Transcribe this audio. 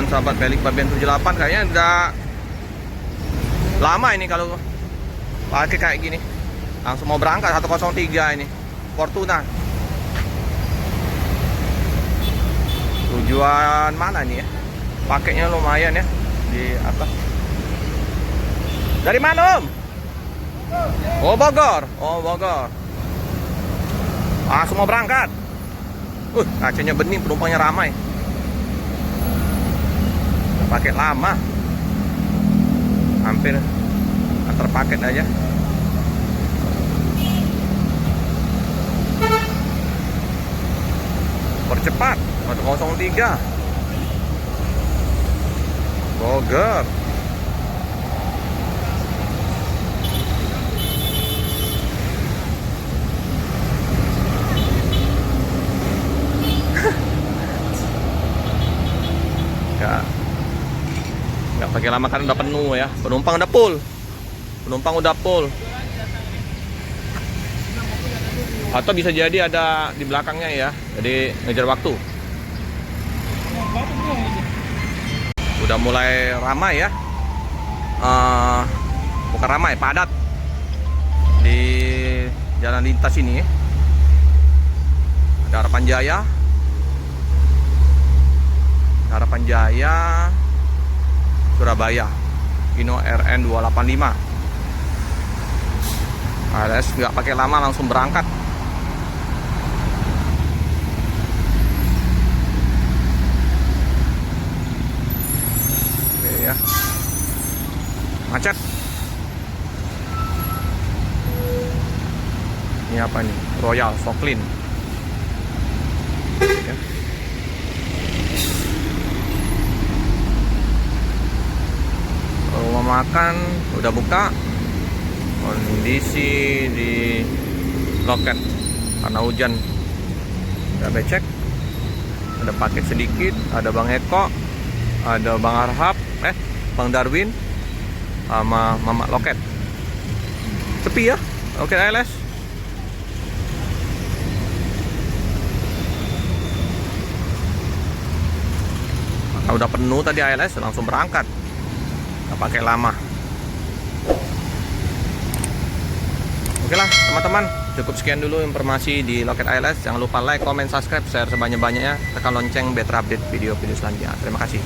sahabat Melik Baben 78 kayaknya udah lama ini kalau pakai kayak gini. Langsung mau berangkat 103 ini Fortuna. Tujuan mana nih ya? Pakainya lumayan ya di atas. Dari mana Om? Oh Bogor. Oh Bogor. Langsung mau berangkat. Kacanya bening, penumpangnya ramai. Paket lama, hampir antar paket aja. Percepat 103 Bogor. Nggak pakai lama kan udah penuh ya. Penumpang udah full. Penumpang udah full. Atau bisa jadi ada di belakangnya ya. Jadi ngejar waktu. Udah mulai ramai ya. Bukan ramai, padat di jalan lintas ini. Ada Harapan Jaya. Harapan Jaya Surabaya Kino RN 285. ALS nggak pakai lama langsung berangkat. Oke ya. Macet. Ini apa nih? Royal Soklin. Ya. Rumah makan udah buka. Kondisi di loket karena hujan udah becek. Ada paket sedikit. Ada Bang Eko, ada Bang Arhab, Bang Darwin, sama Mama Loket. Sepi ya Loket ALS. Nah, udah penuh tadi ALS langsung berangkat. Nggak pakai lama. Oke lah teman-teman, cukup sekian dulu informasi di Loket ALS. Jangan lupa like, comment, subscribe, share sebanyak-banyaknya. Tekan lonceng biar terupdate video-video selanjutnya. Terima kasih.